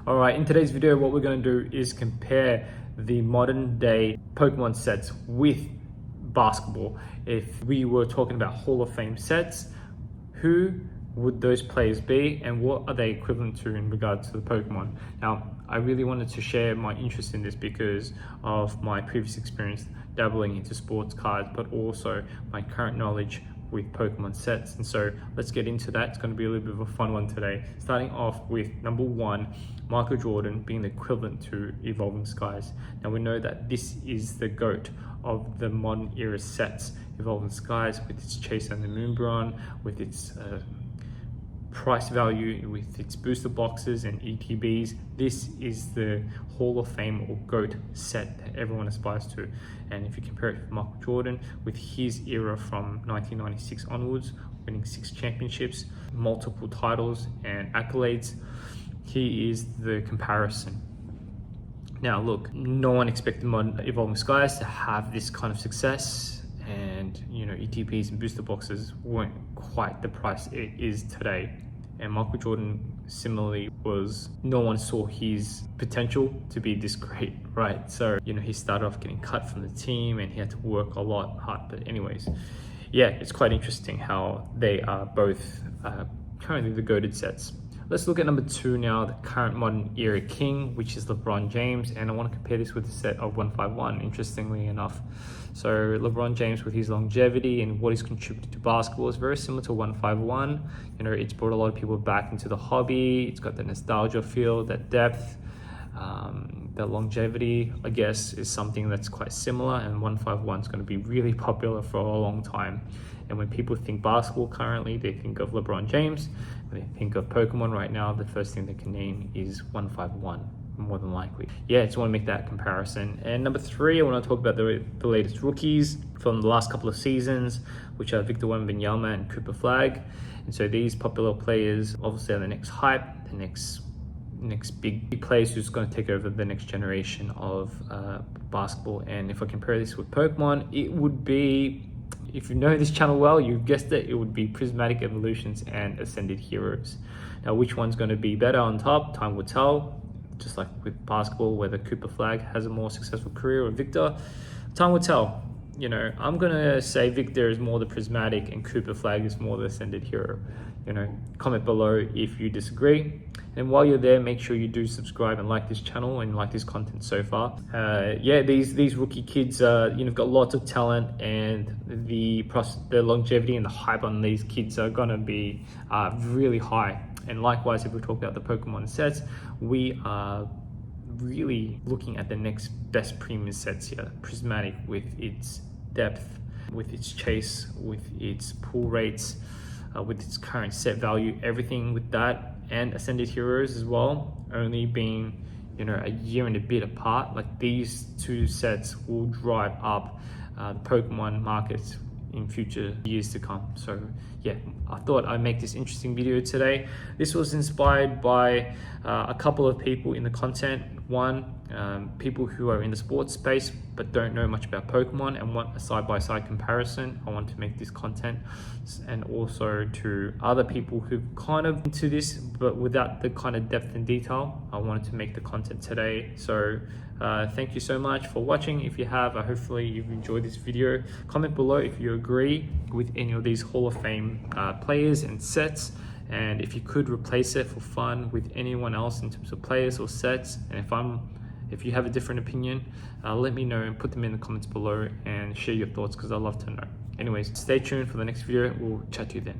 All right, in today's video, what we're going to do is compare the modern day Pokemon sets with basketball. If we were talking about Hall of Fame sets, who would those players be and what are they equivalent to in regards to the Pokemon? Now, I really wanted to share my interest in this because of my previous experience dabbling into sports cards, but also my current knowledge with Pokemon sets. And so let's get into that. It's going to be a little bit of a fun one today. Starting off with number one, Michael Jordan being the equivalent to Evolving Skies. Now we know that this is the GOAT of the modern era sets. Evolving Skies with its Chase and the Moonbron, with its price value, with its booster boxes and ETBs. This is the Hall of Fame or GOAT set that everyone aspires to. And if you compare it with Michael Jordan, with his era from 1996 onwards, winning 6 championships, multiple titles and accolades, he is the comparison. Now look, no one expected modern Evolving Skies to have this kind of success, and you know, ETPs and booster boxes weren't quite the price it is today. And Michael Jordan similarly was, no one saw his potential to be this great, right? So, you know, he started off getting cut from the team and he had to work a lot hard. But anyways, yeah, it's quite interesting how they are both currently the GOATed sets. Let's look at number 2 now, the current modern era king, which is LeBron James. And I want to compare this with the set of 151, interestingly enough. So LeBron James, with his longevity and what he's contributed to basketball, is very similar to 151. You know, it's brought a lot of people back into the hobby. It's got the nostalgia feel, that depth, the longevity, I guess, is something that's quite similar. And 151 is going to be really popular for a long time. And when people think basketball currently, they think of LeBron James. When they think of Pokemon right now, the first thing they can name is 151, more than likely. Yeah, just want to make that comparison. And number 3, I want to talk about the latest rookies from the last couple of seasons, which are Victor Wembanyama and Cooper Flag. And so these popular players obviously are the next hype, the next big players who's going to take over the next generation of basketball. And if I compare this with Pokemon, it would be, if you know this channel well, you've guessed it, it would be Prismatic Evolutions and Ascended Heroes. Now, which one's going to be better on top? Time will tell. Just like with basketball, whether Cooper Flag has a more successful career or Victor, time will tell. You know, I'm going to say Victor is more the Prismatic and Cooper Flag is more the Ascended Hero. You know, comment below if you disagree. And while you're there, make sure you do subscribe and like this channel and like this content so far. Yeah, these rookie kids, you know, got lots of talent, and the longevity and the hype on these kids are gonna be really high. And likewise, if we talk about the Pokemon sets, we are really looking at the next best premium sets here. Prismatic with its depth, with its chase, with its pull rates, with its current set value, everything with that. And Ascended Heroes as well, only being, you know, a year and a bit apart. Like, these 2 sets will drive up the Pokemon market in future years to come. So yeah, I thought I'd make this interesting video today. This was inspired by a couple of people in the content. One, people who are in the sports space but don't know much about Pokemon and want a side-by-side comparison. I want to make this content. And also to other people who kind of into this but without the kind of depth and detail, I wanted to make the content today. So thank you so much for watching. If you have, hopefully you've enjoyed this video. Comment below if you agree with any of these Hall of Fame players and sets, and if you could replace it for fun with anyone else in terms of players or sets. And if you have a different opinion, let me know and put them in the comments below and share your thoughts, because I'd love to know. Anyways, stay tuned for the next video. We'll chat to you then.